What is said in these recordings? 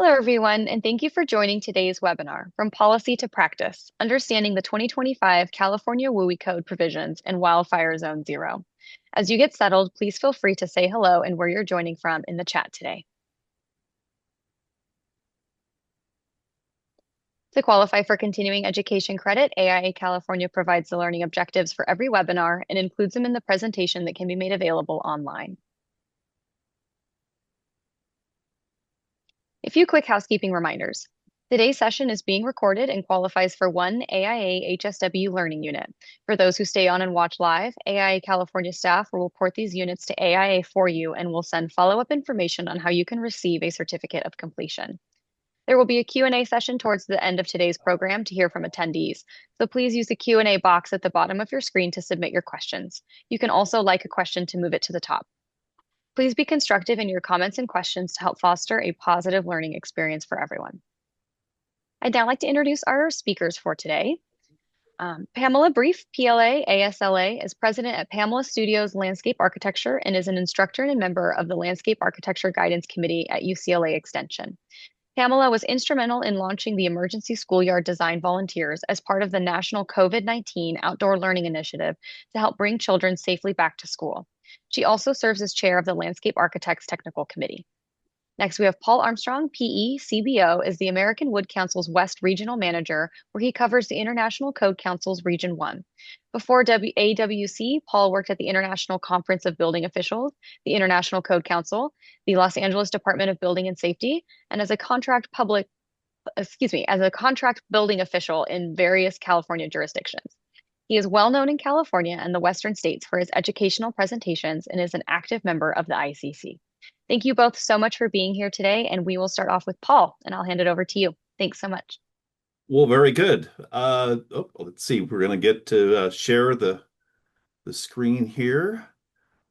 Hello, everyone, and thank you for joining today's webinar, From Policy to Practice, Understanding the 2025 California WUI Code Provisions in Wildfire Zone Zero. As you get settled, please feel free to say hello and where you're joining from in the chat today. To qualify for continuing education credit, AIA California provides the learning objectives for every webinar and includes them in the presentation that can be made available online. A few quick housekeeping reminders. Today's session is being recorded and qualifies for one AIA HSW learning unit. For those who stay on and watch live, AIA California staff will report these units to AIA for you and will send follow-up information on how you can receive a certificate of completion. There will be a Q&A session towards the end of today's program to hear from attendees, so please use the Q&A box at the bottom of your screen to submit your questions. You can also like a question to move it to the top. Please be constructive in your comments and questions to help foster a positive learning experience for everyone. I'd now like to introduce our speakers for today. Pamela Brief, PLA, ASLA, is president at Pamela Studios Landscape Architecture and is an instructor and a member of the Landscape Architecture Guidance Committee at UCLA Extension. Pamela was instrumental in launching the Emergency Schoolyard Design Volunteers as part of the National COVID-19 Outdoor Learning Initiative to help bring children safely back to school. She also serves as chair of the Landscape Architects Technical Committee. Next, we have Paul Armstrong, PE, CBO, is the American Wood Council's West Regional Manager, where he covers the International Code Council's Region 1. Before AWC, Paul worked at the International Conference of Building Officials, the International Code Council, the Los Angeles Department of Building and Safety, and as a contract building official in various California jurisdictions. He is well known in California and the Western states for his educational presentations and is an active member of the ICC. Thank you both so much for being here today, and we will start off with Paul, and I'll hand it over to you. Thanks so much. Well, very good. Let's see. We're going to get to share the screen here.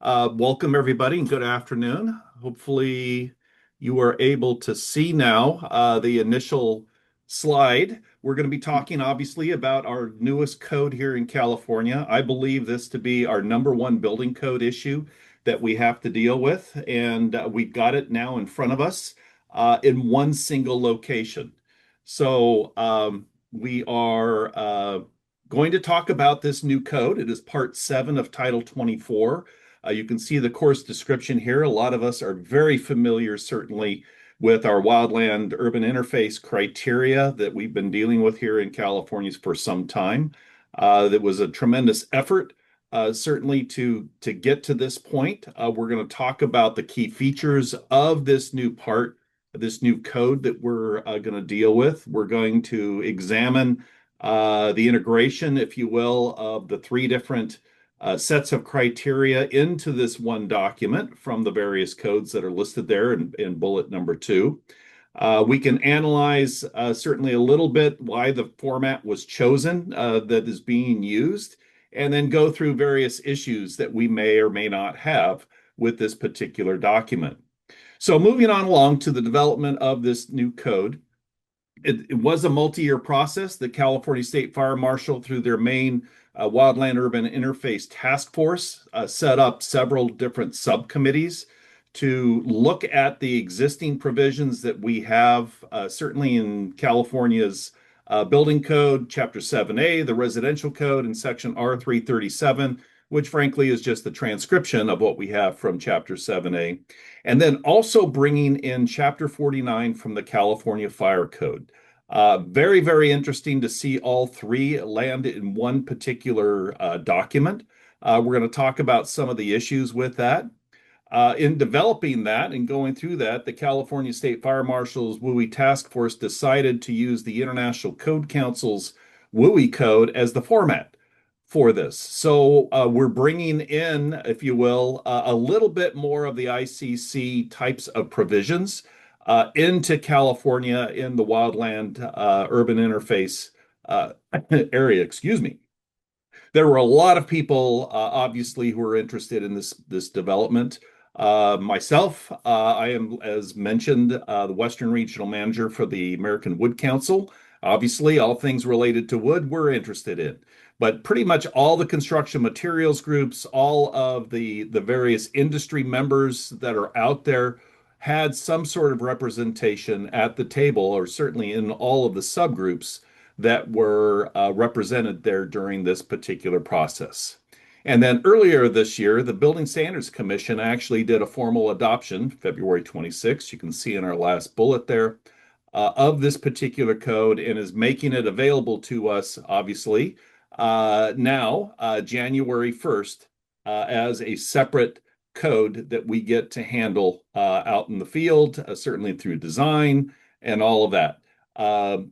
Welcome, everybody, and good afternoon. Hopefully, you are able to see now the initial slide. We're going to be talking, obviously, about our newest code here in California. I believe this to be our #1 building code issue that we have to deal with, and we've got it now in front of us in one single location. So we are going to talk about this new code. It is part 7 of Title 24. You can see the course description here. A lot of us are very familiar, certainly, with our wildland urban interface criteria that we've been dealing with here in California for some time. That was a tremendous effort, certainly, to get to this point. We're going to talk about the key features of this new part, this new code that we're going to deal with. We're going to examine the integration, if you will, of the 3 different sets of criteria into this one document from the various codes that are listed there in bullet number 2. We can analyze certainly a little bit why the format was chosen that is being used, and then go through various issues that we may or may not have with this particular document. So moving on along to the development of this new code, it was a multi-year process. The California State Fire Marshal, through their main Wildland Urban Interface Task Force, set up several different subcommittees to look at the existing provisions that we have, certainly in California's Building Code, Chapter 7A, the Residential Code, and Section R337, which frankly is just the transcription of what we have from Chapter 7A. And then also bringing in Chapter 49 from the California Fire Code. Very, very interesting to see all 3 land in one particular document. We're going to talk about some of the issues with that. In developing that and going through that, the California State Fire Marshal's WUI Task Force decided to use the International Code Council's WUI code as the format for this. So we're bringing in, if you will, a little bit more of the ICC types of provisions into California in the wildland urban interface area. Excuse me. There were a lot of people, obviously, who are interested in this development. Myself, I am, as mentioned, the Western Regional Manager for the American Wood Council. Obviously, all things related to wood we're interested in. But pretty much all the construction materials groups, all of the various industry members that are out there had some sort of representation at the table, or certainly in all of the subgroups that were represented there during this particular process. And then earlier this year, the Building Standards Commission actually did a formal adoption, February 26th. You can see in our last bullet there, of this particular code and is making it available to us, obviously, now, January 1st, as a separate code that we get to handle out in the field, certainly through design and all of that.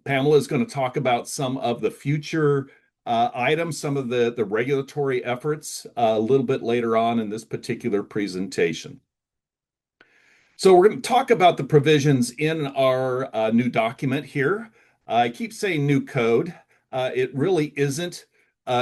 Pamela is going to talk about some of the future items, some of the regulatory efforts a little bit later on in this particular presentation. So we're going to talk about the provisions in our new document here. I keep saying new code. It really isn't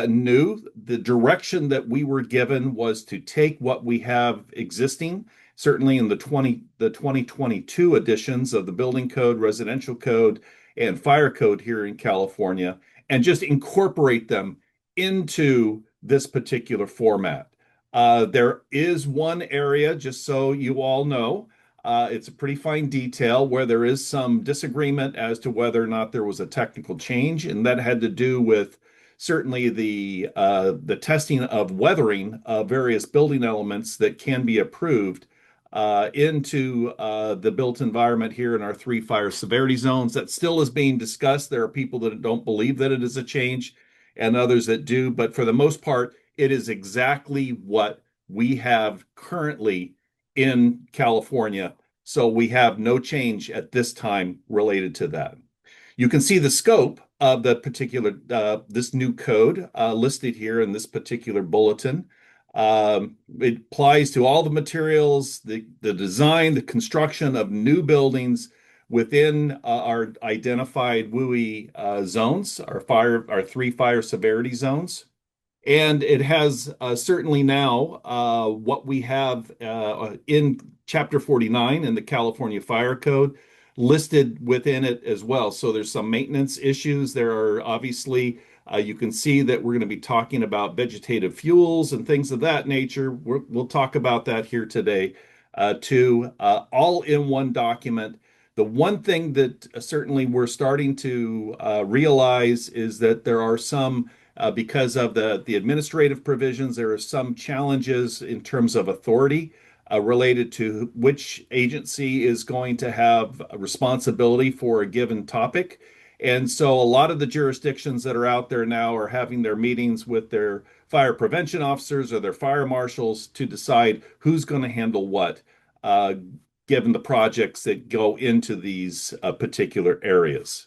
new. The direction that we were given was to take what we have existing, certainly in the 2022 editions of the Building Code, Residential Code, and Fire Code here in California, and just incorporate them into this particular format. There is one area, just so you all know, it's a pretty fine detail where there is some disagreement as to whether or not there was a technical change, and that had to do with certainly the testing of weathering of various building elements that can be approved into the built environment here in our three fire severity zones. That still is being discussed. There are people that don't believe that it is a change, and others that do, but for the most part, it is exactly what we have currently in California. So we have no change at this time related to that. You can see the scope of the particular, this new code listed here in this particular bulletin. It applies to all the materials, the design, the construction of new buildings within our identified WUI zones, our three fire severity zones. And it has certainly now what we have in Chapter 49 in the California Fire Code listed within it as well. So there's some maintenance issues. There are obviously, you can see that we're going to be talking about vegetative fuels and things of that nature. We'll talk about that here today too, all in one document. The one thing that certainly we're starting to realize is that there are some because of the administrative provisions, there are some challenges in terms of authority related to which agency is going to have a responsibility for a given topic. And so a lot of the jurisdictions that are out there now are having their meetings with their fire prevention officers or their fire marshals to decide who's going to handle what, given the projects that go into these particular areas.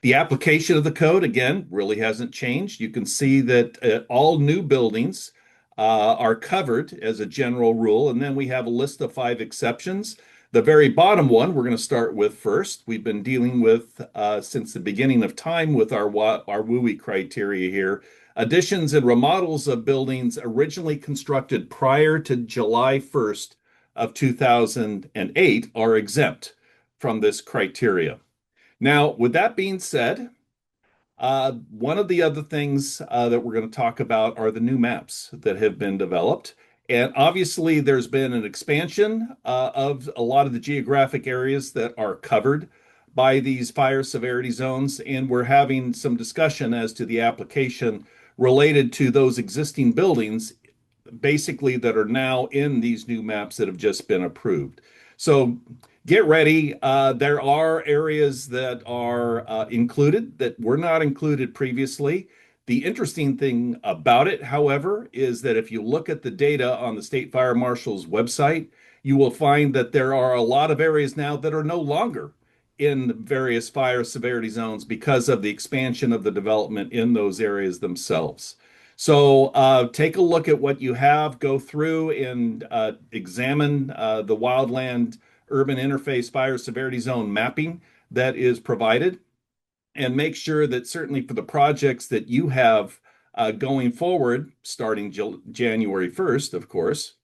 The application of the code, again, really hasn't changed. You can see that all new buildings are covered as a general rule, and then we have a list of 5 exceptions. The very bottom one we're going to start with first. We've been dealing with, since the beginning of time, with our WUI criteria here. Additions and remodels of buildings originally constructed prior to July 1st of 2008 are exempt from this criteria. Now, with that being said, one of the other things that we're going to talk about are the new maps that have been developed. And obviously, there's been an expansion of a lot of the geographic areas that are covered by these fire severity zones. And we're having some discussion as to the application related to those existing buildings, basically, that are now in these new maps that have just been approved. So get ready. There are areas that are included that were not included previously. The interesting thing about it, however, is that if you look at the data on the State Fire Marshal's website, you will find that there are a lot of areas now that are no longer in various fire severity zones because of the expansion of the development in those areas themselves. So take a look at what you have, go through and examine the wildland urban interface fire severity zone mapping that is provided, and make sure that certainly for the projects that you have going forward, starting January 1st, of course,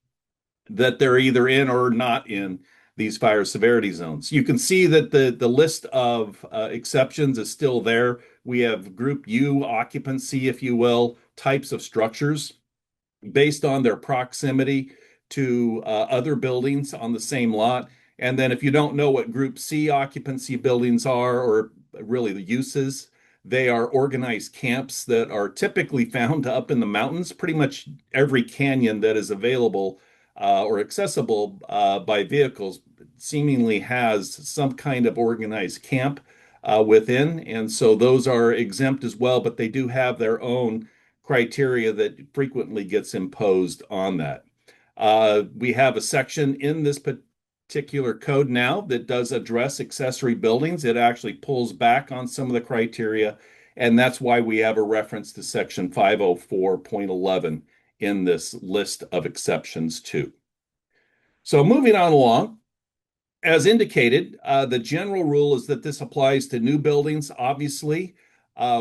that they're either in or not in these fire severity zones. You can see that the list of exceptions is still there. We have group U occupancy, if you will, types of structures based on their proximity to other buildings on the same lot. And then if you don't know what Group C occupancy buildings are, or really the uses, they are organized camps that are typically found up in the mountains. Pretty much every canyon that is available or accessible by vehicles seemingly has some kind of organized camp within. And so those are exempt as well, but they do have their own criteria that frequently gets imposed on that. We have a section in this particular code now that does address accessory buildings. It actually pulls back on some of the criteria, and that's why we have a reference to section 504.11 in this list of exceptions too. So moving on along, as indicated, the general rule is that this applies to new buildings. Obviously,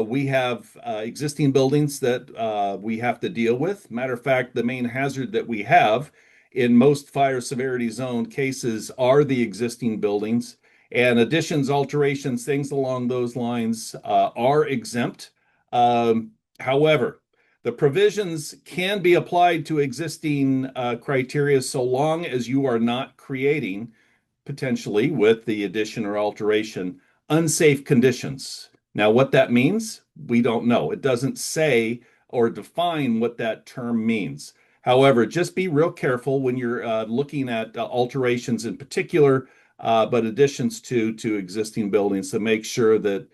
we have existing buildings that we have to deal with. Matter of fact, the main hazard that we have in most fire severity zone cases are the existing buildings, and additions, alterations, things along those lines are exempt. However, the provisions can be applied to existing criteria so long as you are not creating, potentially with the addition or alteration, unsafe conditions. Now, what that means, we don't know. It doesn't say or define what that term means. However, just be real careful when you're looking at alterations in particular, but additions to existing buildings, to make sure that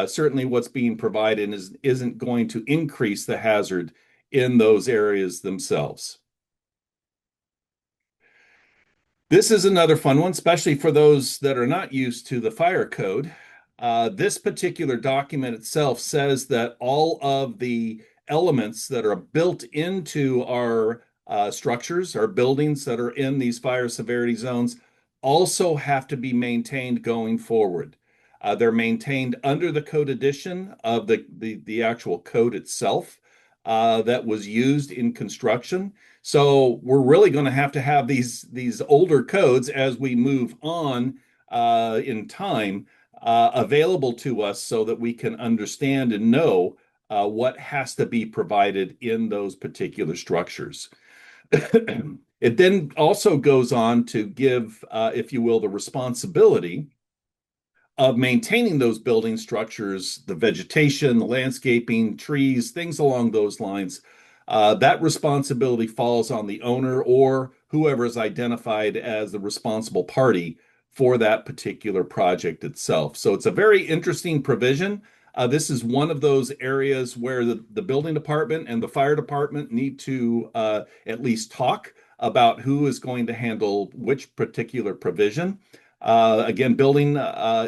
certainly what's being provided isn't going to increase the hazard in those areas themselves. This is another fun one, especially for those that are not used to the fire code. This particular document itself says that all of the elements that are built into our structures, our buildings that are in these fire severity zones, also have to be maintained going forward. They're maintained under the code edition of the actual code itself that was used in construction. So we're really going to have these older codes as we move on in time available to us so that we can understand and know what has to be provided in those particular structures. It then also goes on to give, if you will, the responsibility of maintaining those building structures, the vegetation, the landscaping, trees, things along those lines. That responsibility falls on the owner or whoever is identified as the responsible party for that particular project itself. So it's a very interesting provision. This is one of those areas where the building department and the fire department need to at least talk about who is going to handle which particular provision. Again, building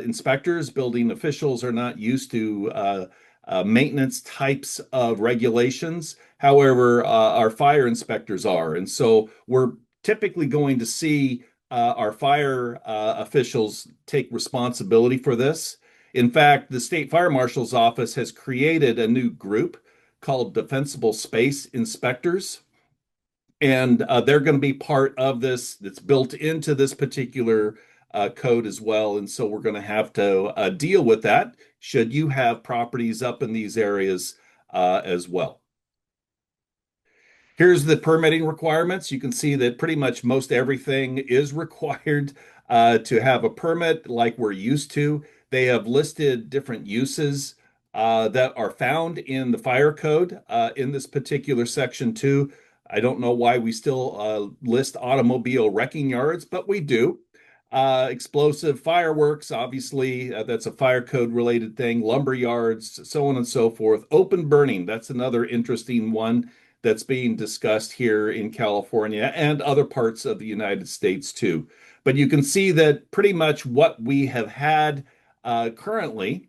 inspectors, building officials are not used to maintenance types of regulations. However, our fire inspectors are. And so we're typically going to see our fire officials take responsibility for this. In fact, the state fire marshal's office has created a new group called Defensible Space Inspectors, and they're going to be part of this. That's built into this particular code as well. And so we're going to have to deal with that should you have properties up in these areas as well. Here's the permitting requirements. You can see that pretty much most everything is required to have a permit like we're used to. They have listed different uses that are found in the fire code in this particular section too. I don't know why we still list automobile wrecking yards, but we do. Explosive fireworks, obviously, that's a fire code related thing, lumber yards, so on and so forth. Open burning, that's another interesting one that's being discussed here in California and other parts of the United States too. But you can see that pretty much what we have had currently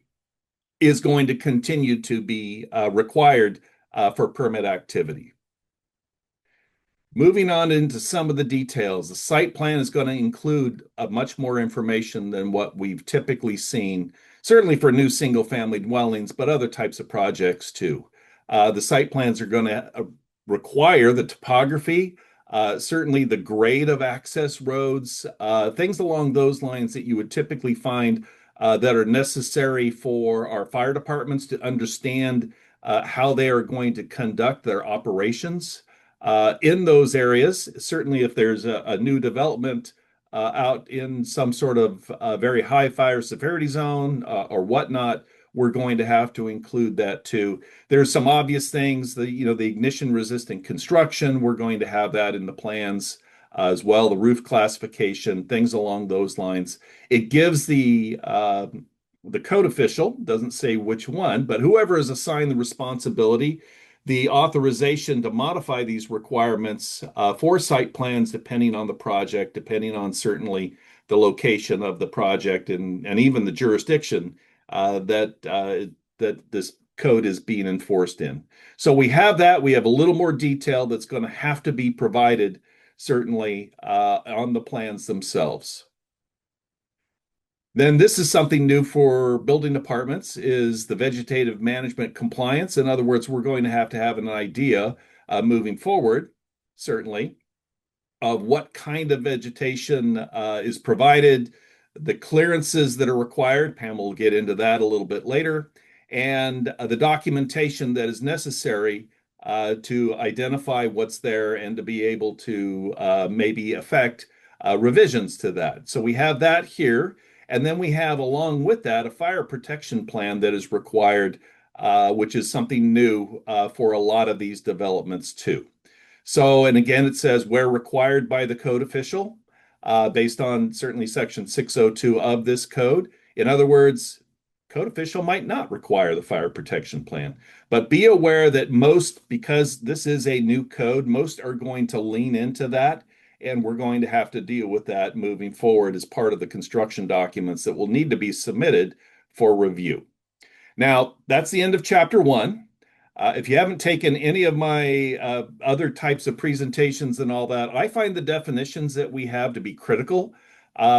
is going to continue to be required for permit activity. Moving on into some of the details, the site plan is going to include much more information than what we've typically seen, certainly for new single family dwellings, but other types of projects too. The site plans are going to require the topography, certainly the grade of access roads, things along those lines that you would typically find that are necessary for our fire departments to understand how they are going to conduct their operations. in those areas. Certainly, if there's a new development out in some sort of very high fire severity zone or whatnot, we're going to have to include that too. There's some obvious things, the ignition resistant construction, we're going to have that in the plans as well, the roof classification, things along those lines. It gives the code official, doesn't say which one, but whoever is assigned the responsibility, the authorization to modify these requirements for site plans, depending on the project, depending on certainly the location of the project and even the jurisdiction that this code is being enforced in. So we have that. We have a little more detail that's going to have to be provided, certainly, on the plans themselves. Then this is something new for building departments is the vegetative management compliance. In other words, we're going to have an idea moving forward, certainly, of what kind of vegetation is provided, the clearances that are required. Pam will get into that a little bit later, and the documentation that is necessary to identify what's there and to be able to maybe affect revisions to that. So we have that here. And then we have, along with that, a fire protection plan that is required, which is something new for a lot of these developments too. So, and again, it says where required by the code official, based on certainly section 602 of this code. In other words, code official might not require the fire protection plan, but be aware that most, because this is a new code, most are going to lean into that. And we're going to have to deal with that moving forward as part of the construction documents that will need to be submitted for review. Now, that's the end of chapter one. If you haven't taken any of my other types of presentations and all that, I find the definitions that we have to be critical.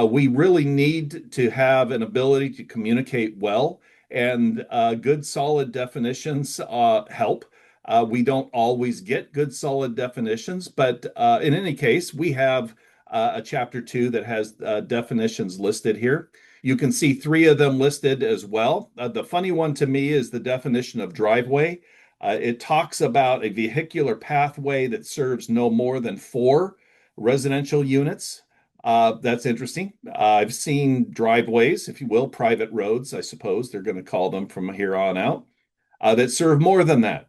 We really need to have an ability to communicate well, and good, solid definitions help. We don't always get good, solid definitions, but in any case, we have a chapter two that has definitions listed here. You can see three of them listed as well. The funny one to me is the definition of driveway. It talks about a vehicular pathway that serves no more than 4 residential units. That's interesting. I've seen driveways, if you will, private roads, I suppose they're going to call them from here on out, that serve more than that.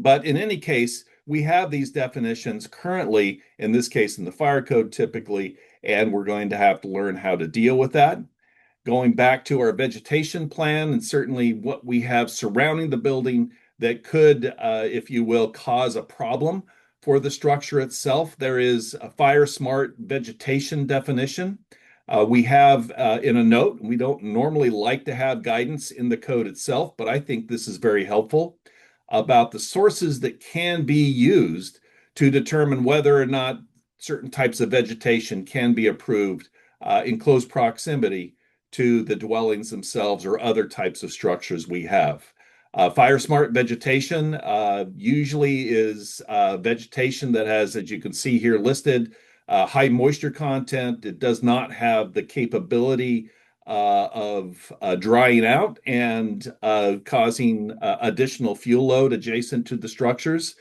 But in any case, we have these definitions currently, in this case, in the fire code typically, and we're going to have to learn how to deal with that. Going back to our vegetation plan and certainly what we have surrounding the building that could, if you will, cause a problem for the structure itself. There is a fire smart vegetation definition. We have in a note, we don't normally like to have guidance in the code itself, but I think this is very helpful about the sources that can be used to determine whether or not certain types of vegetation can be approved in close proximity to the dwellings themselves or other types of structures we have. Fire smart vegetation usually is vegetation that has, as you can see here listed, high moisture content. It does not have the capability of drying out and causing additional fuel load adjacent to the structures.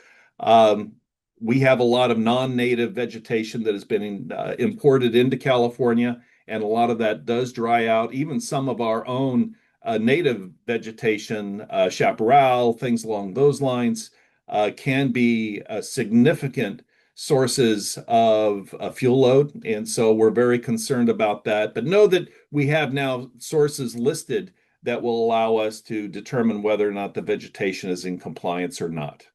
We have a lot of non-native vegetation that has been imported into California, and a lot of that does dry out. Even some of our own native vegetation, chaparral, things along those lines, can be significant sources of fuel load. And so we're very concerned about that. But know that we have now sources listed that will allow us to determine whether or not the vegetation is in compliance or not.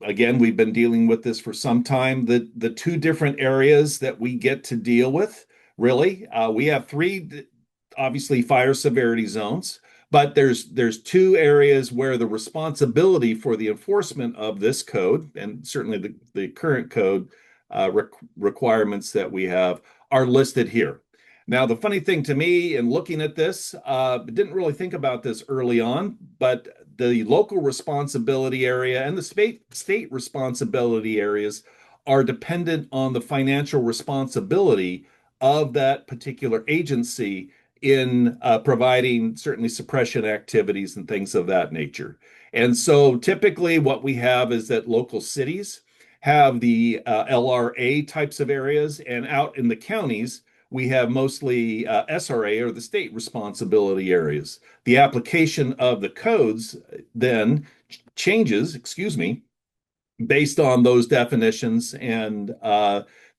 Again, we've been dealing with this for some time. The two different areas that we get to deal with, really, we have 3 obviously fire severity zones, but there's 2 areas where the responsibility for the enforcement of this code and certainly the current code requirements that we have are listed here. Now, the funny thing to me in looking at this, didn't really think about this early on, but the local responsibility area and the state responsibility areas are dependent on the financial responsibility of that particular agency in providing certainly suppression activities and things of that nature. And so typically what we have is that local cities have the LRA types of areas, and out in the counties, we have mostly SRA or the state responsibility areas. The application of the codes then changes, excuse me, based on those definitions. And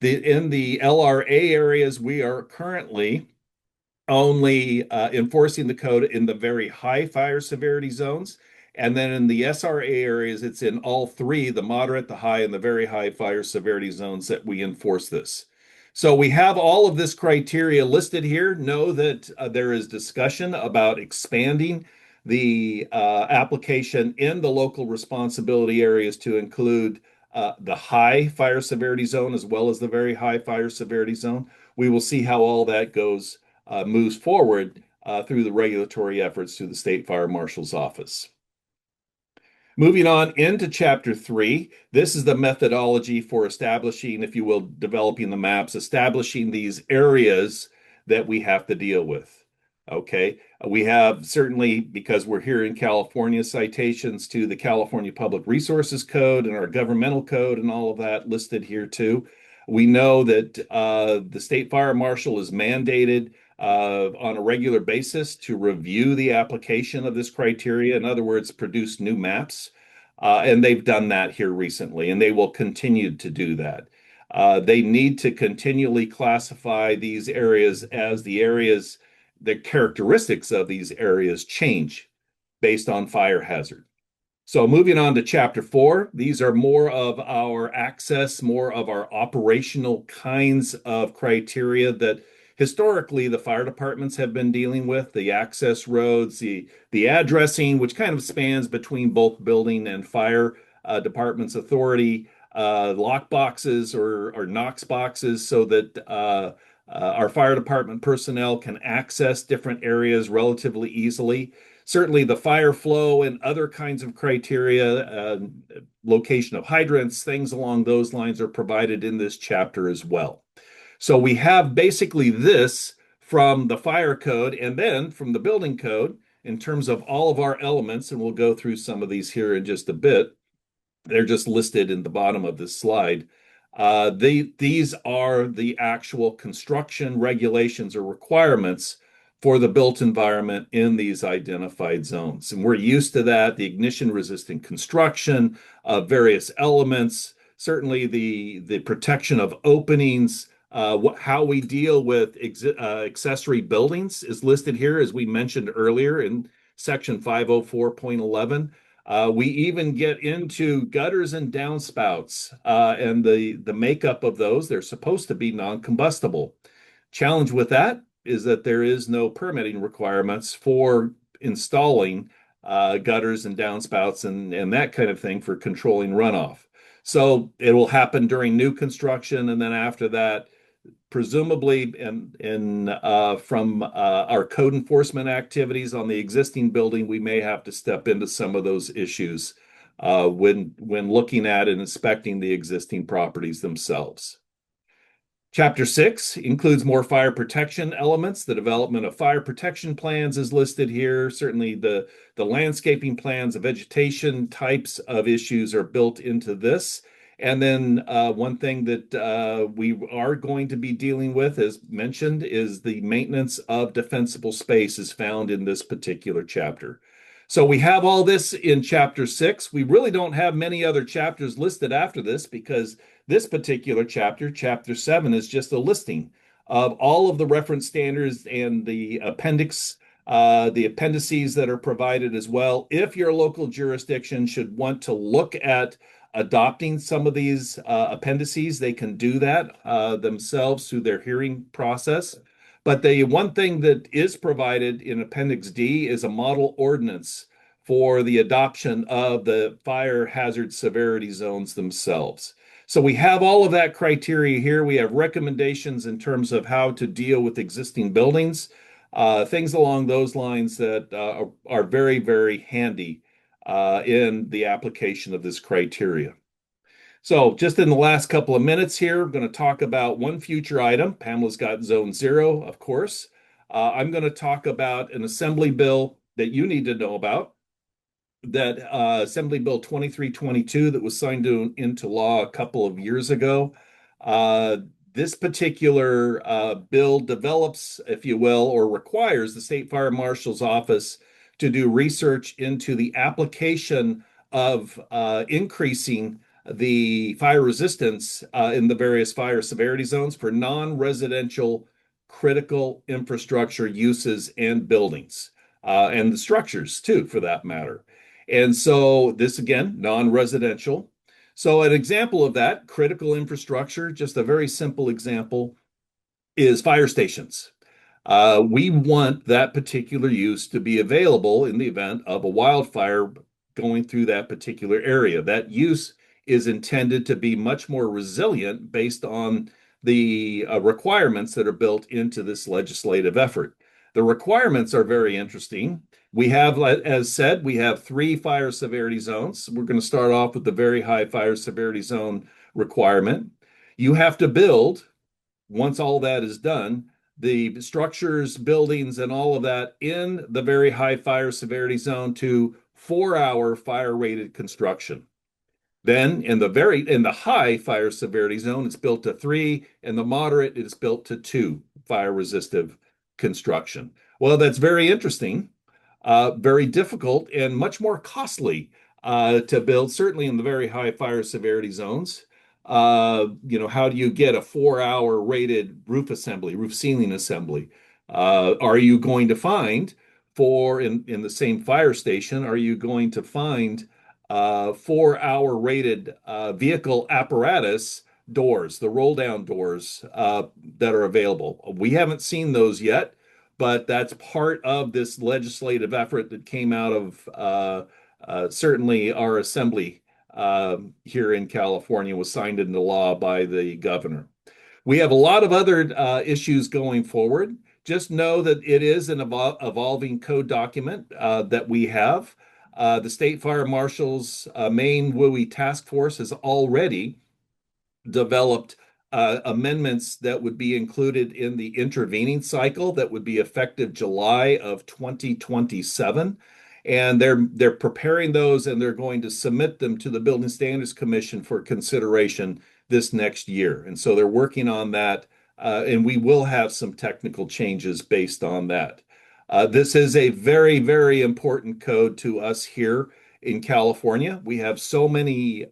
in the LRA areas, we are currently only enforcing the code in the very high fire severity zones. And then in the SRA areas, it's in all three, the moderate, the high, and the very high fire severity zones that we enforce this. So we have all of this criteria listed here. Know that there is discussion about expanding the application in the local responsibility areas to include the high fire severity zone as well as the very high fire severity zone. We will see how all that goes moves forward through the regulatory efforts through the State Fire Marshal's Office. Moving on into Chapter 3, this is the methodology for establishing, if you will, developing the maps, establishing these areas that we have to deal with. Okay, we have certainly, because we're here in California, citations to the California Public Resources Code and our governmental code and all of that listed here too. We know that the State Fire Marshal is mandated on a regular basis to review the application of this criteria. In other words, produce new maps. And they've done that here recently, and they will continue to do that. They need to continually classify these areas as the characteristics of these areas change based on fire hazard. So moving on to Chapter 4, these are more of our access, more of our operational kinds of criteria that historically the fire departments have been dealing with, the access roads, the addressing, which kind of spans between both building and fire department's authority, lock boxes or Knox boxes so that our fire department personnel can access different areas relatively easily. Certainly, the fire flow and other kinds of criteria, location of hydrants, things along those lines are provided in this chapter as well. So we have basically this from the fire code and then from the building code in terms of all of our elements, and we'll go through some of these here in just a bit. They're just listed in the bottom of this slide. These are the actual construction regulations or requirements for the built environment in these identified zones. And we're used to that, the ignition resistant construction of various elements, certainly the protection of openings, how we deal with accessory buildings is listed here, as we mentioned earlier in section 504.11. We even get into gutters and downspouts and the makeup of those. They're supposed to be non-combustible. Challenge with that is that there is no permitting requirements for installing gutters and downspouts and that kind of thing for controlling runoff. So it will happen during new construction, and then after that, presumably from our code enforcement activities on the existing building, we may have to step into some of those issues when looking at and inspecting the existing properties themselves. Chapter 6 includes more fire protection elements. The development of fire protection plans is listed here. Certainly the landscaping plans, the vegetation types of issues are built into this. And then one thing that we are going to be dealing with, as mentioned, is the maintenance of defensible space is found in this particular chapter. So we have all this in Chapter 6. We really don't have many other chapters listed after this because this particular chapter, Chapter 7, is just a listing of all of the reference standards and the appendices that are provided as well. If your local jurisdiction should want to look at adopting some of these appendices, they can do that themselves through their hearing process. But the one thing that is provided in Appendix D is a model ordinance for the adoption of the fire hazard severity zones themselves. So we have all of that criteria here. We have recommendations in terms of how to deal with existing buildings, things along those lines that are very, very handy in the application of this criteria. So just in the last couple of minutes here, I'm going to talk about one future item. Pamela's got Zone 0, of course. I'm going to talk about an assembly bill that you need to know about. that Assembly Bill 2322 that was signed into law a couple of years ago. Uh, this particular bill develops, if you will, or requires the State Fire Marshal's Office to do research into the application of increasing the fire resistance in the various fire severity zones for non-residential critical infrastructure uses and buildings, and the structures too, for that matter. And so this again, non-residential. So an example of that critical infrastructure, just a very simple example, is fire stations. We want that particular use to be available in the event of a wildfire going through that particular area. That use is intended to be much more resilient based on the requirements that are built into this legislative effort. The requirements are very interesting. We have, as said, we have three fire severity zones. We're going to start off with the very high fire severity zone requirement. You have to build, once all that is done, the structures, buildings, and all of that in the very high fire severity zone to 4-hour fire rated construction. Then in the high fire severity zone, it's built to 3, and the moderate is built to 2 fire resistive construction. Well, that's very interesting, very difficult, and much more costly to build, certainly in the very high fire severity zones. How do you get a 4-hour rated roof assembly, roof ceiling assembly? Are you going to find in the same fire station, are you going to find 4-hour rated vehicle apparatus doors, the roll down doors that are available? We haven't seen those yet, but that's part of this legislative effort that came out of certainly our assembly here in California, was signed into law by the governor. We have a lot of other issues going forward. Just know that it is an evolving code document that we have. The State Fire Marshal's main WUI task force has already developed amendments that would be included in the intervening cycle that would be effective July of 2027. And they're preparing those, and they're going to submit them to the Building Standards Commission for consideration this next year. And so they're working on that, and we will have some technical changes based on that. This is a very, very important code to us here in California. We have so many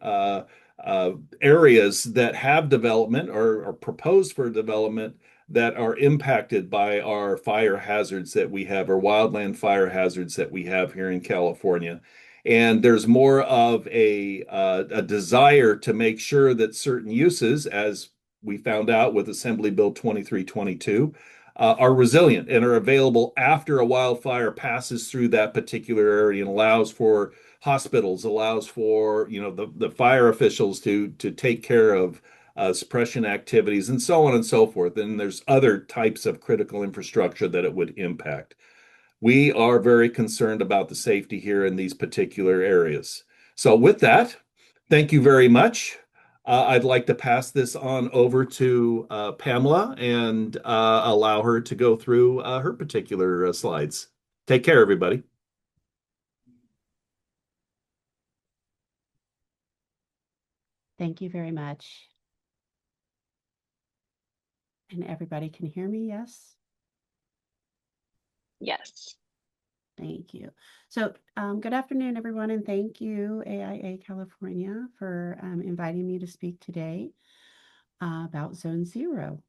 areas that have development or are proposed for development that are impacted by our fire hazards that we have, or wildland fire hazards that we have here in California. And there's more of a desire to make sure that certain uses, as we found out with Assembly Bill 2322, are resilient and are available after a wildfire passes through that particular area, and allows for hospitals, allows for the fire officials to take care of suppression activities, and so on and so forth. And there's other types of critical infrastructure that it would impact. We are very concerned about the safety here in these particular areas. So with that, thank you very much. I'd like to pass this on over to Pamela and allow her to go through her particular slides. Take care, everybody. Thank you very much. And everybody can hear me, yes? Yes. Thank you. So good afternoon, everyone, and thank you, AIA California, for inviting me to speak today about Zone Zero.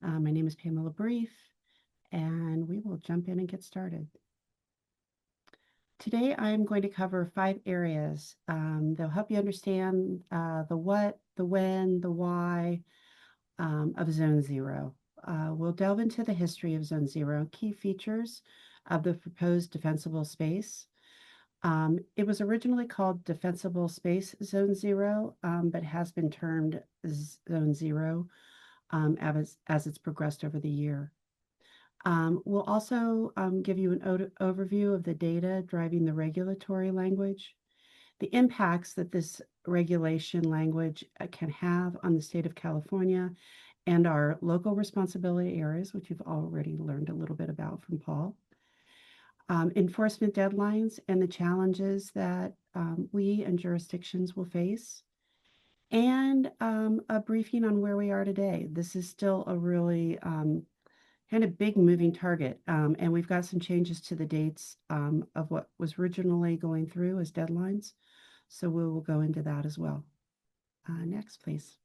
My name is Pamela Brief, and we will jump in and get started. Today, I'm going to cover 5 areas. They'll help you understand the what, the when, the why of Zone Zero. We'll delve into the history of Zone Zero, key features of the proposed defensible space. It was originally called Defensible Space Zone Zero, but has been termed Zone Zero as it's progressed over the year. We'll also give you an overview of the data driving the regulatory language, the impacts that this regulation language can have on the state of California, and our local responsibility areas, which you've already learned a little bit about from Paul. enforcement deadlines and the challenges that we and jurisdictions will face, and a briefing on where we are today. This is still a really kind of big moving target, and we've got some changes to the dates of what was originally going through as deadlines. So we will go into that as well. Next, please.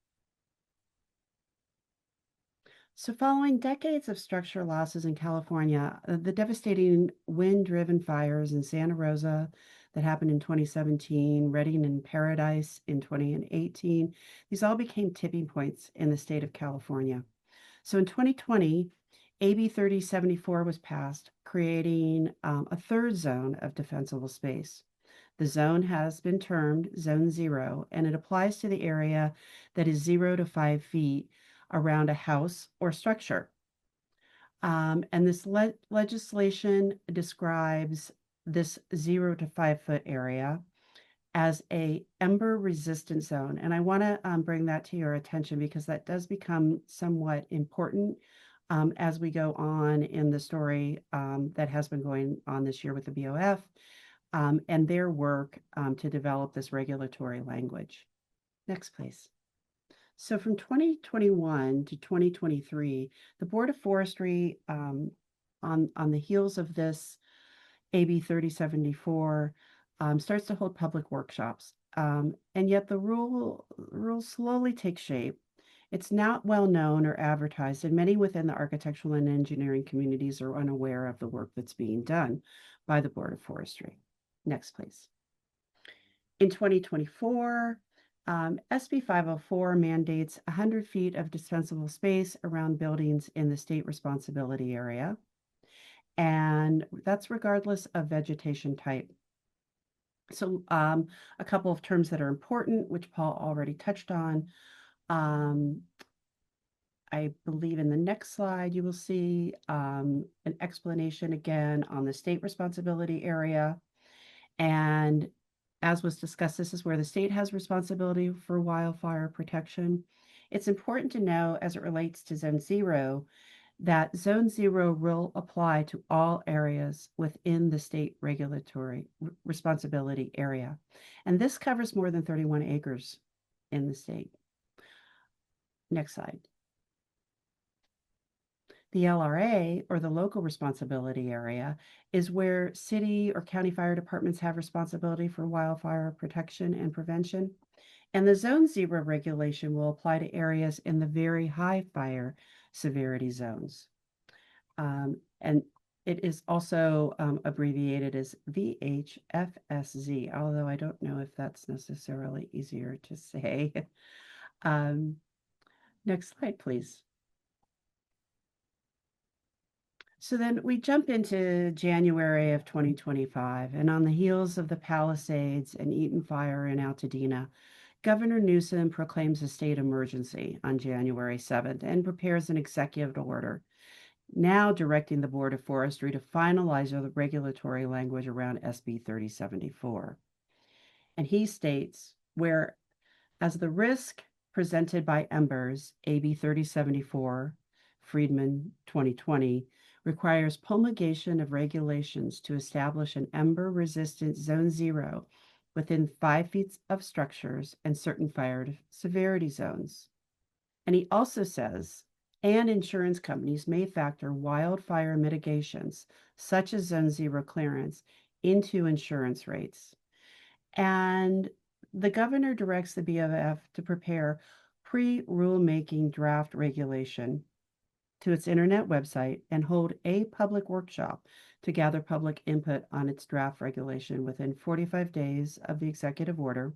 So following decades of structural losses in California, the devastating wind-driven fires in Santa Rosa that happened in 2017, Redding and Paradise in 2018, these all became tipping points in the state of California. So in 2020, AB 3074 was passed, creating a third zone of defensible space. The zone has been termed Zone Zero, and it applies to the area that is 0 to 5 feet around a house or structure. And this legislation describes this 0 to 5 foot area as a ember resistant zone. And I want to bring that to your attention because that does become somewhat important as we go on in the story that has been going on this year with the BOF and their work to develop this regulatory language. Next, please. So from 2021 to 2023, the Board of Forestry, on the heels of this AB 3074, starts to hold public workshops. And yet the rules slowly take shape. It's not well known or advertised, and many within the architectural and engineering communities are unaware of the work that's being done by the Board of Forestry. Next, please. In 2024, SB 504 mandates 100 feet of dispensable space around buildings in the state responsibility area, and that's regardless of vegetation type. So a couple of terms that are important, which Paul already touched on. I believe in the next slide, you will see an explanation again on the state responsibility area. And as was discussed, this is where the state has responsibility for wildfire protection. It's important to know as it relates to Zone Zero that Zone Zero will apply to all areas within the state regulatory responsibility area. And this covers more than 31 acres in the state. Next slide. The LRA, or the local responsibility area, is where city or county fire departments have responsibility for wildfire protection and prevention. And the Zone Zero regulation will apply to areas in the very high fire severity zones. And it is also abbreviated as VHFSZ, although I don't know if that's necessarily easier to say. Next slide, please. So then we jump into January of 2025, and on the heels of the Palisades and Eaton Fire in Altadena, Governor Newsom proclaims a state emergency on January 7th and prepares an executive order, now directing the Board of Forestry to finalize the regulatory language around SB 3074. And he states, where as the risk presented by embers, AB 3074, Friedman 2020, requires promulgation of regulations to establish an ember-resistant Zone Zero within 5 feet of structures and certain fire severity zones. And he also says, and insurance companies may factor wildfire mitigations, such as Zone Zero clearance, into insurance rates. And the governor directs the BOF to prepare pre-rulemaking draft regulation to its internet website and hold a public workshop to gather public input on its draft regulation within 45 days of the executive order,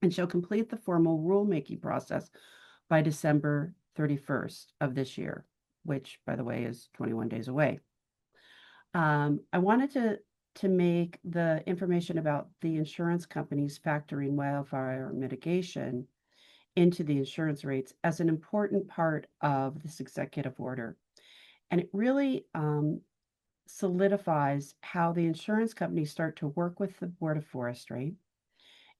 and shall complete the formal rulemaking process by December 31st of this year, which, by the way, is 21 days away. I wanted to make the information about the insurance companies factoring wildfire mitigation into the insurance rates as an important part of this executive order. And it really solidifies how the insurance companies start to work with the Board of Forestry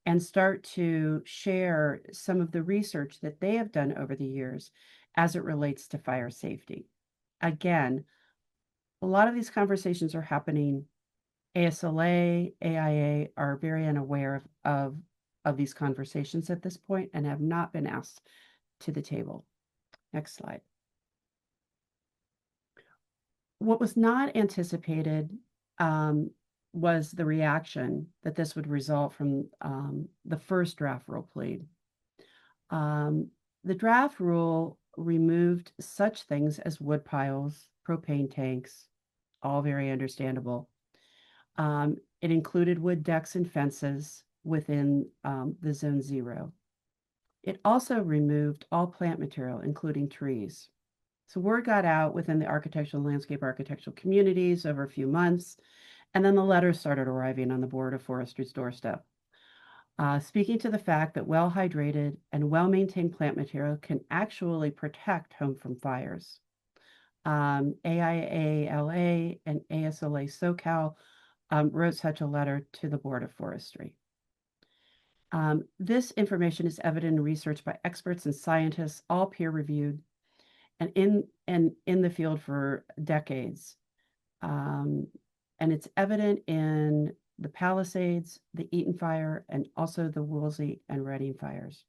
and start to share some of the research that they have done over the years as it relates to fire safety. Again, a lot of these conversations are happening. ASLA, AIA are very unaware of these conversations at this point and have not been asked to the table. Next slide. What was not anticipated was the reaction that this would result from the first draft rule plead. The draft rule removed such things as wood piles, propane tanks, all very understandable. It included wood decks and fences within the Zone 0. It also removed all plant material, including trees. So word got out within the architectural and landscape architectural communities over a few months, and then the letters started arriving on the Board of Forestry's doorstep, speaking to the fact that well-hydrated and well-maintained plant material can actually protect home from fires. AIALA and ASLA SoCal wrote such a letter to the Board of Forestry. This information is evident in research by experts and scientists, all peer-reviewed, and in the field for decades. And it's evident in the Palisades, the Eaton Fire, and also the Woolsey and Reading fires.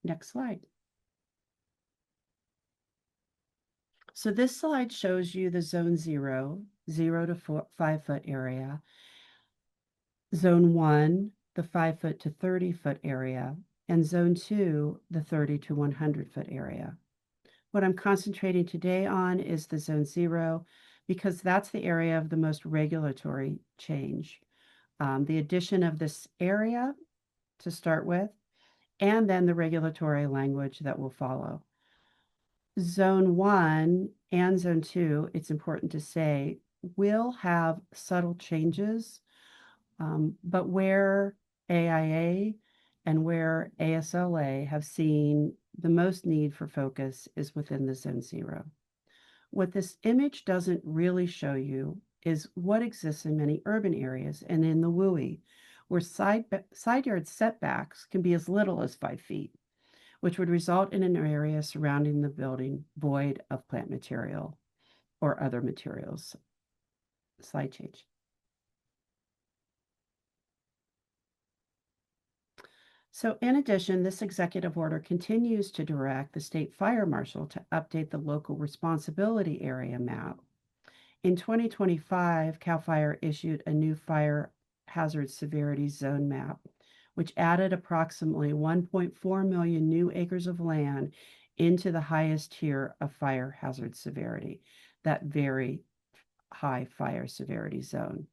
Next slide. So this slide shows you the Zone 0, 0 to 5 foot area, Zone 1, the 5 foot to 30 foot area, and Zone 2, the 30 to 100 foot area. What I'm concentrating today on is the Zone 0 because that's the area of the most regulatory change. The addition of this area to start with, and then the regulatory language that will follow. Zone 1 and Zone 2, it's important to say, will have subtle changes, but where AIA and where ASLA have seen the most need for focus is within the Zone 0. What this image doesn't really show you is what exists in many urban areas and in the WUI, where side yard setbacks can be as little as 5 feet, which would result in an area surrounding the building void of plant material or other materials. Slide change. So in addition, this executive order continues to direct the state fire marshal to update the local responsibility area map. In 2025, CAL FIRE issued a new fire hazard severity zone map, which added approximately 1.4 million new acres of land into the highest tier of fire hazard severity, that very high fire severity zone.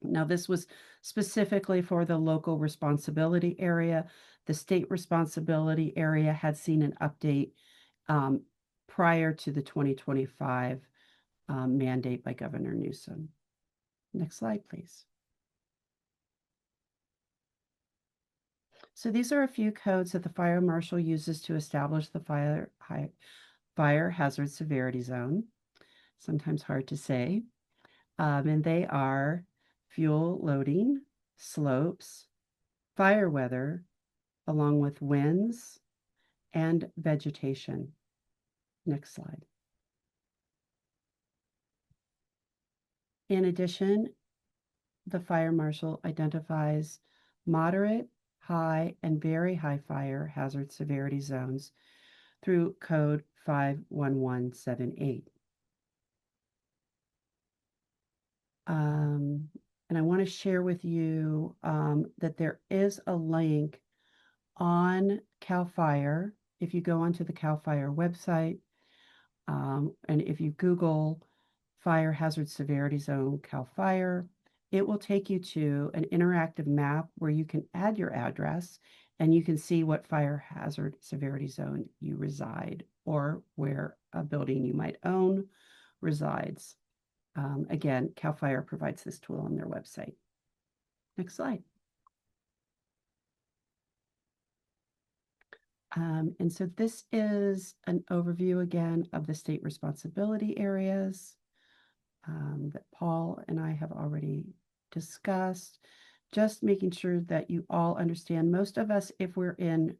Now, this was specifically for the local responsibility area. The state responsibility area had seen an update prior to the 2025 mandate by Governor Newsom. Next slide, please. So these are a few codes that the fire marshal uses to establish the fire hazard severity zone. Sometimes hard to say. And they are fuel loading, slopes, fire weather, along with winds and vegetation. Next slide. In addition, the fire marshal identifies moderate, high, and very high fire hazard severity zones through code 51178. And I want to share with you that there is a link on CAL FIRE. If you go onto the CAL FIRE website, and if you Google Fire Hazard Severity Zone CAL FIRE, it will take you to an interactive map where you can add your address and you can see what fire hazard severity zone you reside or where a building you might own resides. Again, CAL FIRE provides this tool on their website. Next slide. And so this is an overview again of the state responsibility areas that Paul and I have already discussed. Just making sure that you all understand, most of us, if we're in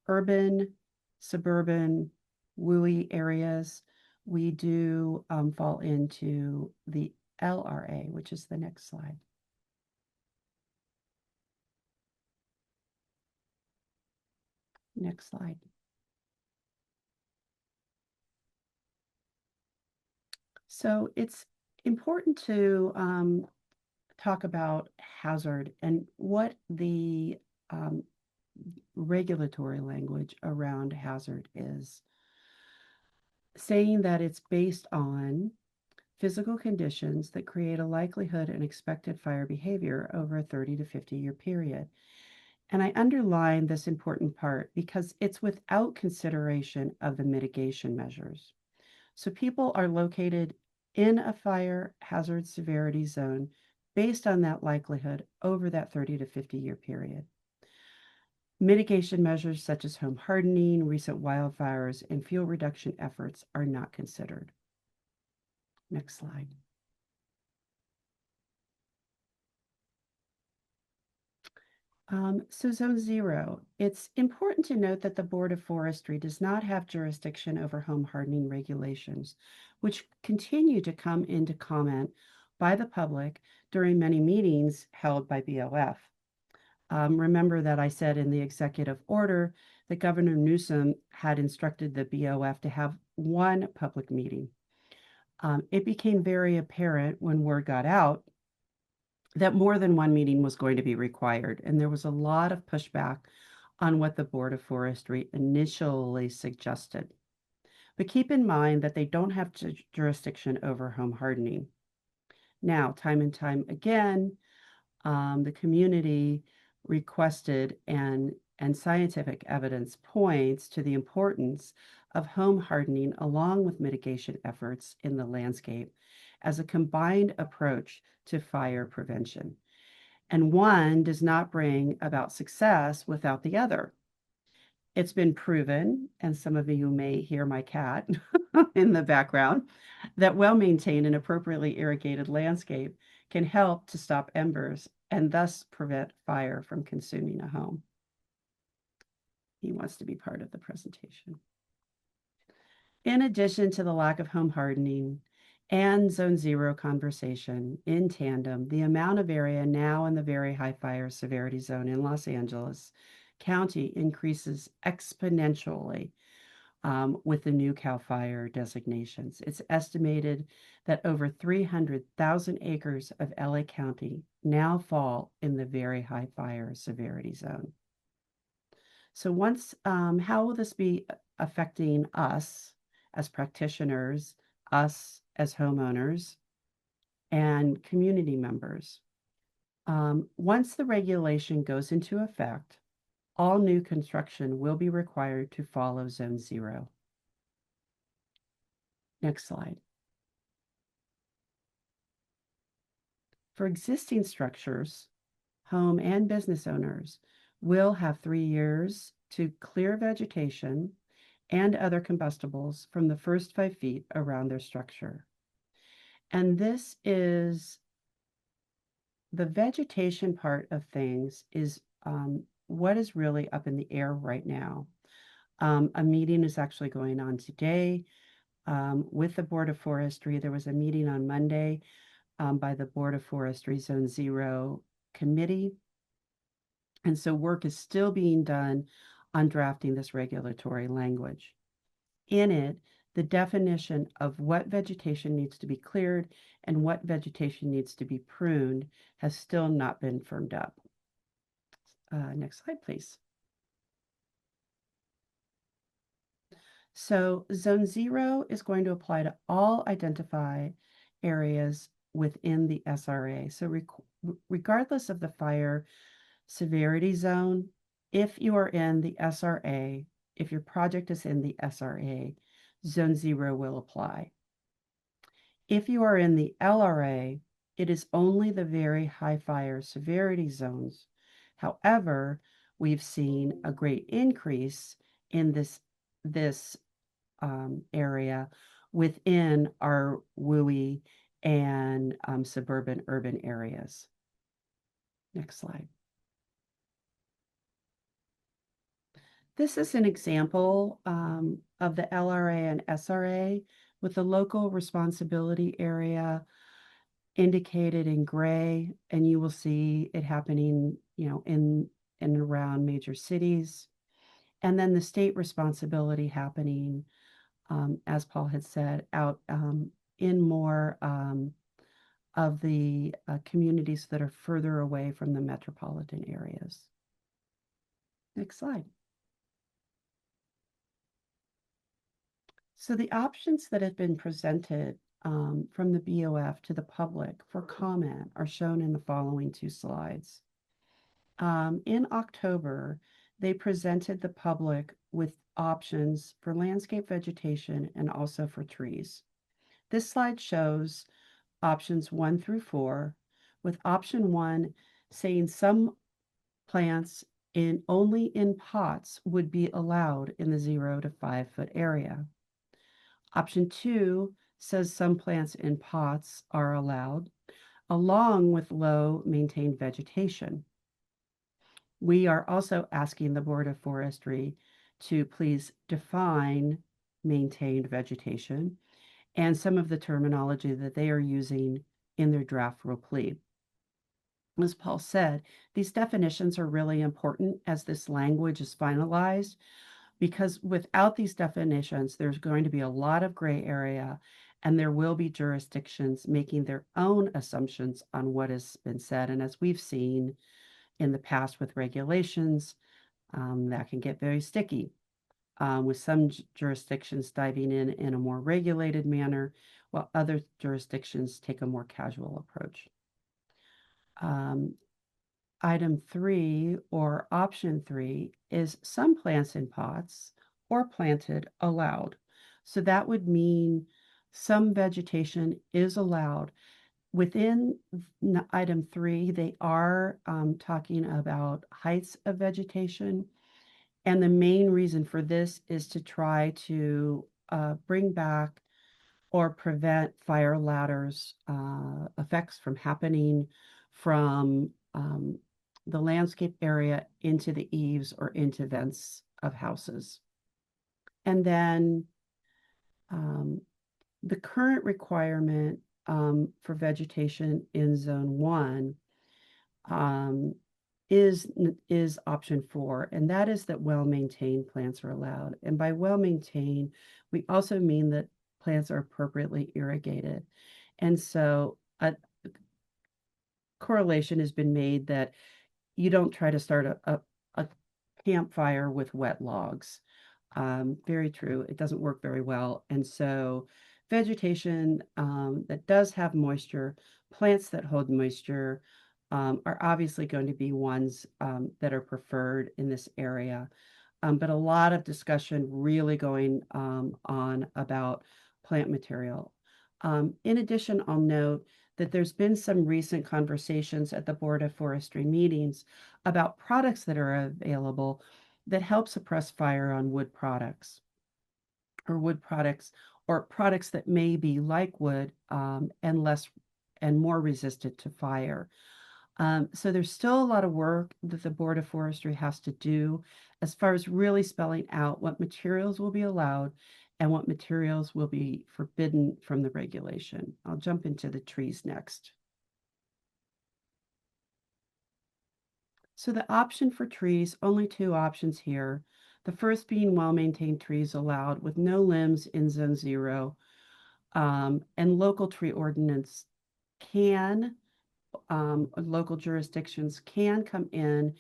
urban, suburban, WUI areas, we do fall into the LRA, which is the next slide. Next slide. So it's important to talk about hazard and what the regulatory language around hazard is, saying that it's based on physical conditions that create a likelihood and expected fire behavior over a 30 to 50-year period. And I underline this important part because it's without consideration of the mitigation measures. So people are located in a fire hazard severity zone based on that likelihood over that 30 to 50-year period. Mitigation measures such as home hardening, recent wildfires, and fuel reduction efforts are not considered. Next slide. So Zone 0, it's important to note that the Board of Forestry does not have jurisdiction over home hardening regulations, which continue to come into comment by the public during many meetings held by BOF. Remember that I said in the executive order that Governor Newsom had instructed the BOF to have one public meeting. It became very apparent when word got out that more than one meeting was going to be required, and there was a lot of pushback on what the Board of Forestry initially suggested. But keep in mind that they don't have jurisdiction over home hardening. Now, time and time again, the community requested and scientific evidence points to the importance of home hardening along with mitigation efforts in the landscape as a combined approach to fire prevention. And one does not bring about success without the other. It's been proven, and some of you may hear my cat in the background, that well-maintained and appropriately irrigated landscape can help to stop embers and thus prevent fire from consuming a home. He wants to be part of the presentation. In addition to the lack of home hardening and Zone 0 conversation in tandem, the amount of area now in the very high fire severity zone in Los Angeles County increases exponentially with the new CAL FIRE designations. It's estimated that over 300,000 acres of LA County now fall in the very high fire severity zone. So how will this be affecting us as practitioners, us as homeowners, and community members? Once the regulation goes into effect, all new construction will be required to follow Zone 0. Next slide. For existing structures, home and business owners will have 3 years to clear vegetation and other combustibles from the first 5 feet around their structure. And this is the vegetation part of things is what is really up in the air right now. A meeting is actually going on today with the Board of Forestry. There was a meeting on Monday by the Board of Forestry Zone 0 committee. And so work is still being done on drafting this regulatory language. In it, the definition of what vegetation needs to be cleared and what vegetation needs to be pruned has still not been firmed up. Next slide, please. So Zone 0 is going to apply to all identified areas within the SRA. So regardless of the fire severity zone, if you are in the SRA, if your project is in the SRA, Zone 0 will apply. If you are in the LRA, it is only the very high fire severity zones. However, we've seen a great increase in this area within our WUI and suburban urban areas. Next slide. This is an example of the LRA and SRA with the local responsibility area indicated in gray, and you will see it happening, in and around major cities. And then the state responsibility happening, as Paul had said, out in more of the communities that are further away from the metropolitan areas. Next slide. So the options that have been presented from the BOF to the public for comment are shown in the following two slides. In October, they presented the public with options for landscape vegetation and also for trees. This slide shows options 1 through 4, with option 1 saying some plants only in pots would be allowed in the 0 to 5 foot area. Option 2 says some plants in pots are allowed, along with low maintained vegetation. We are also asking the Board of Forestry to please define maintained vegetation and some of the terminology that they are using in their draft rule plea. As Paul said, these definitions are really important as this language is finalized, because without these definitions, there's going to be a lot of gray area, and there will be jurisdictions making their own assumptions on what has been said. And as we've seen in the past with regulations, that can get very sticky, with some jurisdictions diving in a more regulated manner, while other jurisdictions take a more casual approach. Item 3, or option 3, is some plants in pots or planted allowed. So that would mean some vegetation is allowed. Within item 3, they are talking about heights of vegetation. And the main reason for this is to try to bring back or prevent fire ladders effects from happening from the landscape area into the eaves or into vents of houses. And then the current requirement for vegetation in zone 1 is option 4, and that is that well-maintained plants are allowed. And by well-maintained, we also mean that plants are appropriately irrigated. And so a correlation has been made that you don't try to start a campfire with wet logs. Very true. It doesn't work very well. And so vegetation that does have moisture, plants that hold moisture, are obviously going to be ones that are preferred in this area. But a lot of discussion really going on about plant material. In addition, I'll note that there's been some recent conversations at the Board of Forestry meetings about products that are available that help suppress fire on wood products, or products that may be like wood and more resistant to fire. So there's still a lot of work that the Board of Forestry has to do as far as really spelling out what materials will be allowed and what materials will be forbidden from the regulation. I'll jump into the trees next. So the option for trees, only two options here. The first being well-maintained trees allowed with no limbs in zone 0. And local tree ordinance local jurisdictions can come in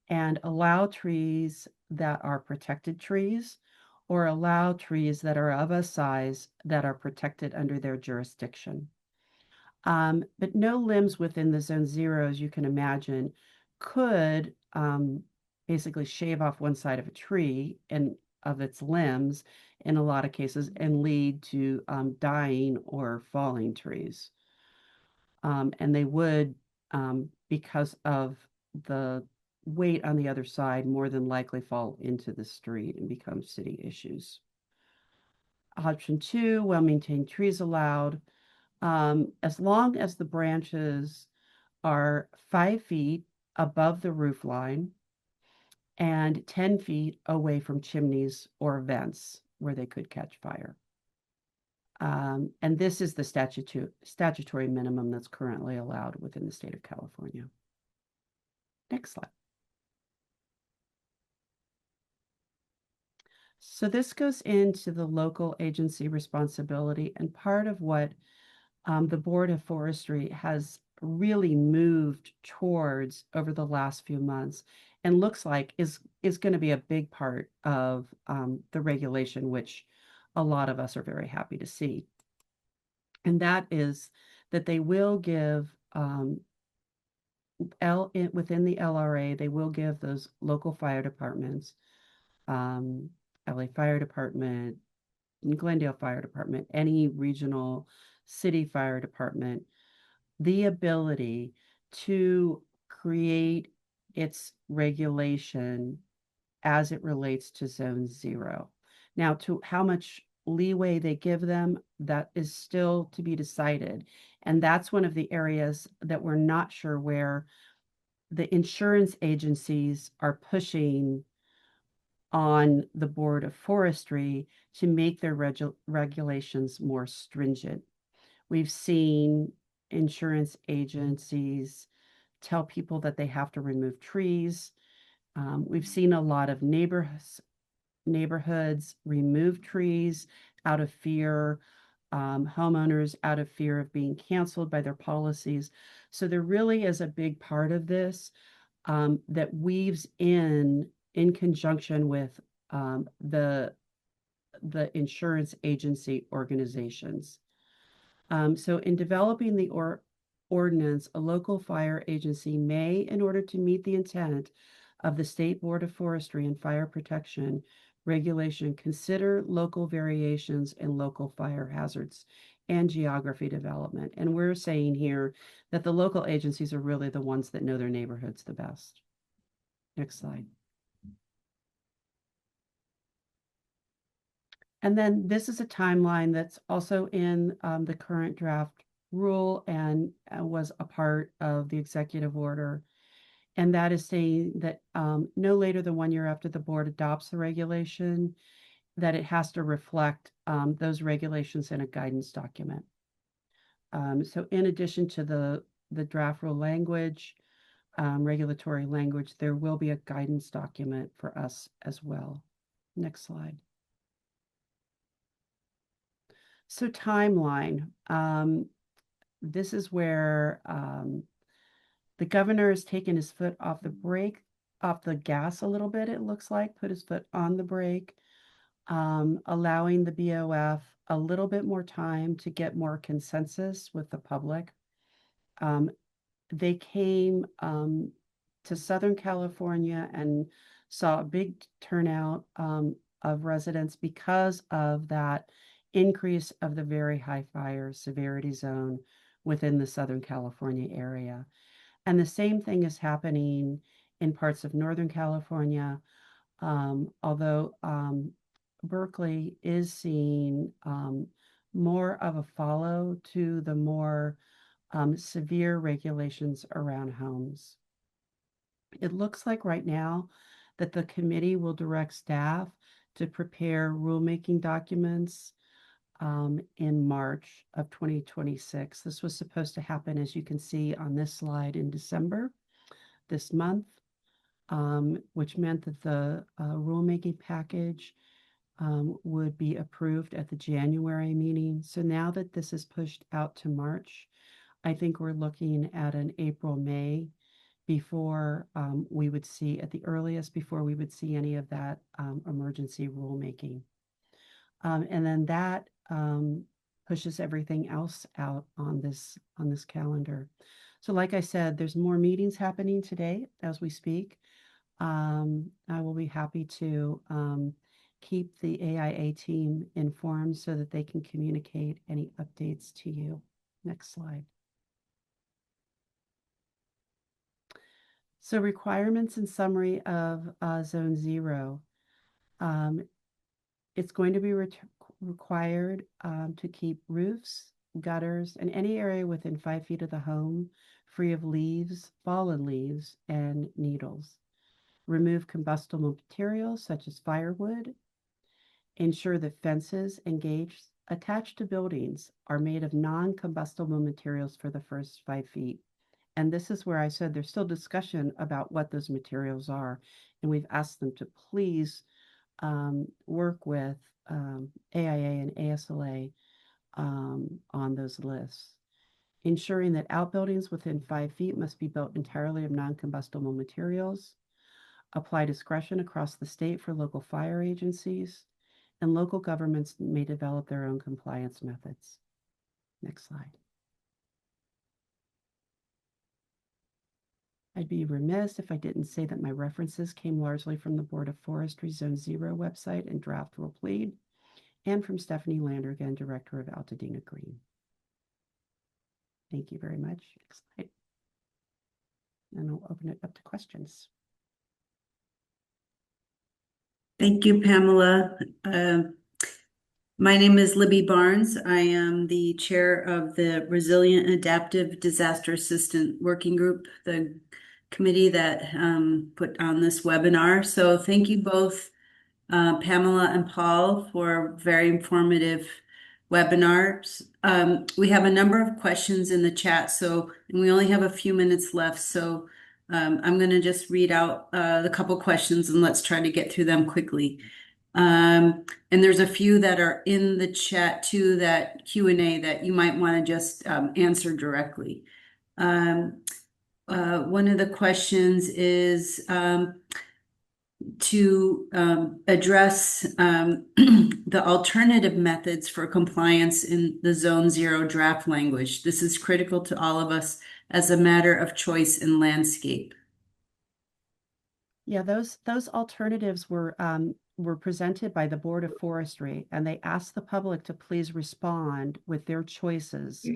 and allow trees that are protected trees, or allow trees that are of a size that are protected under their jurisdiction. But no limbs within the zone 0, as you can imagine, could basically shave off one side of a tree and of its limbs in a lot of cases and lead to dying or falling trees. And they would, because of the weight on the other side, more than likely fall into the street and become city issues. Option 2, well-maintained trees allowed, as long as the branches are 5 feet above the roof line and 10 feet away from chimneys or vents where they could catch fire. And this is the statutory minimum that's currently allowed within the state of California. Next slide. So this goes into the local agency responsibility, and part of what the Board of Forestry has really moved towards over the last few months and looks like is going to be a big part of the regulation, which a lot of us are very happy to see. And that is that they will give within the LRA, they will give those local fire departments, LA Fire Department, Glendale Fire Department, any regional city fire department, the ability to create its regulation as it relates to Zone 0. Now, to how much leeway they give them, that is still to be decided. And that's one of the areas that we're not sure where the insurance agencies are pushing on the Board of Forestry to make their regulations more stringent. We've seen insurance agencies tell people that they have to remove trees. We've seen a lot of neighborhoods remove trees out of fear, homeowners out of fear of being canceled by their policies. So there really is a big part of this that weaves in conjunction with the insurance agency organizations. So in developing the ordinance, a local fire agency may, in order to meet the intent of the State Board of Forestry and Fire Protection regulation, consider local variations in local fire hazards and geography development. And we're saying here that the local agencies are really the ones that know their neighborhoods the best. Next slide. And then this is a timeline that's also in the current draft rule and was a part of the executive order. And that is saying that no later than 1 year after the board adopts the regulation, that it has to reflect those regulations in a guidance document. So in addition to the draft rule language, regulatory language, there will be a guidance document for us as well. Next slide. So timeline. This is where the governor has taken his foot off the gas a little bit, it looks like, put his foot on the brake, allowing the BOF a little bit more time to get more consensus with the public. They came to Southern California and saw a big turnout of residents because of that increase of the very high fire severity zone within the Southern California area. And the same thing is happening in parts of Northern California, although Berkeley is seeing more of a follow to the more severe regulations around homes. It looks like right now that the committee will direct staff to prepare rulemaking documents in March of 2026. This was supposed to happen, as you can see on this slide, in December this month, which meant that the rulemaking package would be approved at the January meeting. So now that this is pushed out to March, I think we're looking at an April, May before we would see, at the earliest, before we would see any of that emergency rulemaking. And then that pushes everything else out on this calendar. So like I said, there's more meetings happening today as we speak. I will be happy to keep the AIA team informed so that they can communicate any updates to you. Next slide. So requirements and summary of Zone 0. It's going to be required to keep roofs, gutters, and any area within 5 feet of the home free of leaves, fallen leaves, and needles. remove combustible materials such as firewood, ensure that fences and gates attached to buildings are made of non-combustible materials for the first 5 feet. And this is where I said there's still discussion about what those materials are. And we've asked them to please work with AIA and ASLA on those lists. Ensuring that outbuildings within 5 feet must be built entirely of non-combustible materials. Apply discretion across the state for local fire agencies, and local governments may develop their own compliance methods. Next slide. I'd be remiss if I didn't say that my references came largely from the Board of Forestry Zone Zero website and draft rule plead, and from Stephanie Landergan, Director of Altadena Green. Thank you very much. Next slide. And I'll open it up to questions. Thank you, Pamela. My name is Libby Barnes. I am the chair of the Resilient and Adaptive Disaster Assistant Working Group, the committee that put on this webinar. So thank you both, Pamela and Paul, for very informative webinars. We have a number of questions in the chat, and we only have a few minutes left. So I'm going to just read out the couple questions and let's try to get through them quickly. And there's a few that are in the chat too, that Q&A that you might want to just answer directly. One of the questions is to address the alternative methods for compliance in the Zone Zero draft language. This is critical to all of us as a matter of choice in landscape. Yeah, those alternatives were presented by the Board of Forestry, and they asked the public to please respond with their choices.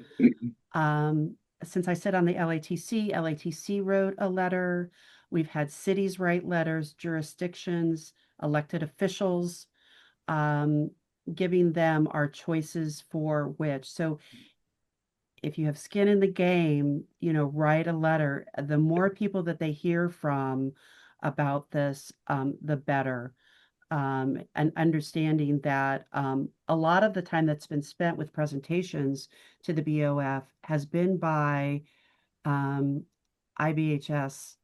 Since I sit on the LATC wrote a letter. We've had cities write letters, jurisdictions, elected officials, giving them our choices for which. So if you have skin in the game, write a letter. The more people that they hear from about this, the better. And understanding that a lot of the time that's been spent with presentations to the BOF has been by IBHS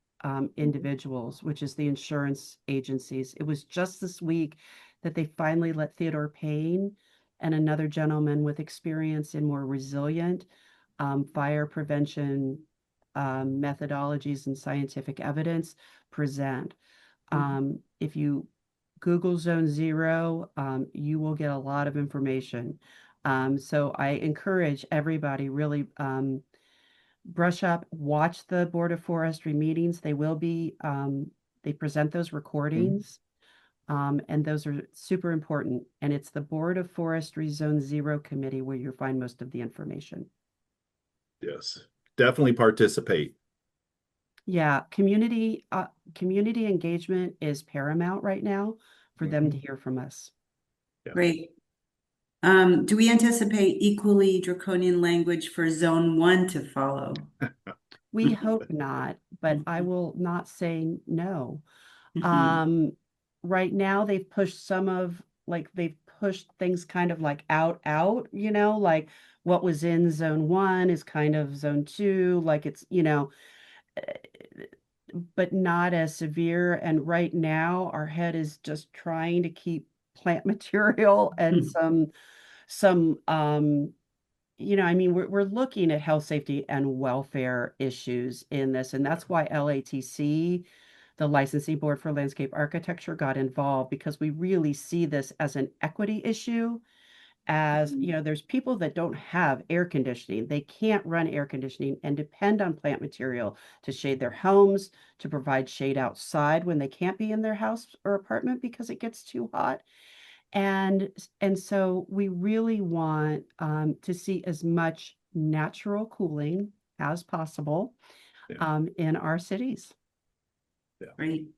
individuals, which is the insurance agencies. It was just this week that they finally let Theodore Payne and another gentleman with experience in more resilient fire prevention methodologies and scientific evidence present. If you Google Zone Zero, you will get a lot of information. So I encourage everybody really brush up, watch the Board of Forestry meetings. They will be, they present those recordings, and those are super important. And it's the Board of Forestry Zone Zero committee where you'll find most of the information. Yes, definitely participate. Yeah, community engagement is paramount right now for them to hear from us. Yeah. Great. Do we anticipate equally draconian language for Zone 1 to follow? We hope not, but I will not say no. Right now they've pushed they've pushed things kind of like out, like what was in Zone 1 is kind of Zone 2, like it's, but not as severe. And right now our head is just trying to keep plant material and we're looking at health, safety, and welfare issues in this. And that's why LATC, the Licensing Board for Landscape Architecture, got involved, because we really see this as an equity issue. As there's people that don't have air conditioning. They can't run air conditioning and depend on plant material to shade their homes, to provide shade outside when they can't be in their house or apartment because it gets too hot. And so we really want to see as much natural cooling as possible in our cities. Yeah. Great.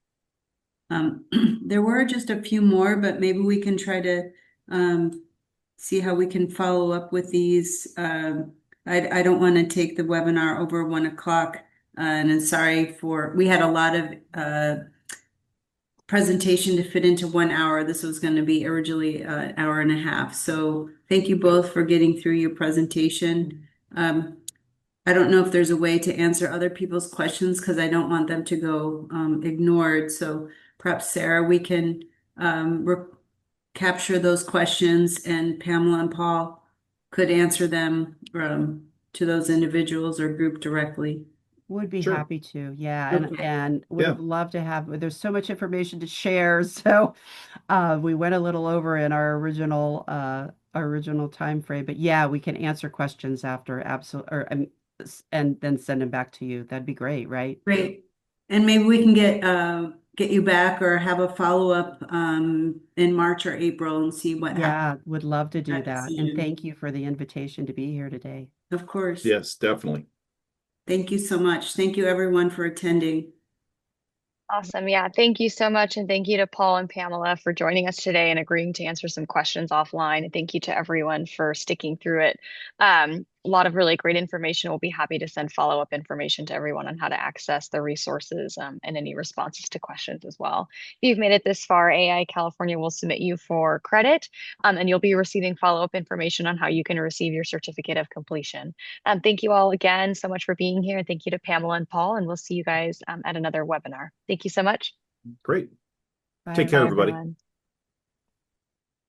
There were just a few more, but maybe we can try to see how we can follow up with these. I don't want to take the webinar over 1 o'clock. And I'm sorry we had a lot of presentation to fit into 1 hour. This was going to be originally an hour and a half. So thank you both for getting through your presentation. I don't know if there's a way to answer other people's questions because I don't want them to go ignored. So perhaps Sarah, we can capture those questions and Pamela and Paul could answer them to those individuals or group directly. Would be Sure. happy to, yeah, Okay. and would Yeah. have loved to have. There's so much information to share, so we went a little over in our original time frame, but yeah, we can answer questions after absolute or and then send them back to you. That'd be great, right? Great. And maybe we can get you back or have a follow-up in March or April and see what happened Yeah, would love to with do that that. And decision. thank you for the invitation to be here today. Of course. Yes, definitely. Thank you so much. Thank you everyone for attending. Awesome. Yeah. Thank you so much. And thank you to Paul and Pamela for joining us today and agreeing to answer some questions offline. And thank you to everyone for sticking through it. A lot of really great information. We'll be happy to send follow-up information to everyone on how to access the resources and any responses to questions as well. If you've made it this far, AI California will submit you for credit, and you'll be receiving follow-up information on how you can receive your certificate of completion. Thank you all again so much for being here. Thank you to Pamela and Paul, and we'll see you guys at another webinar. Thank you so much. Great. Bye, Take care, Bye, everyone. everybody. everyone.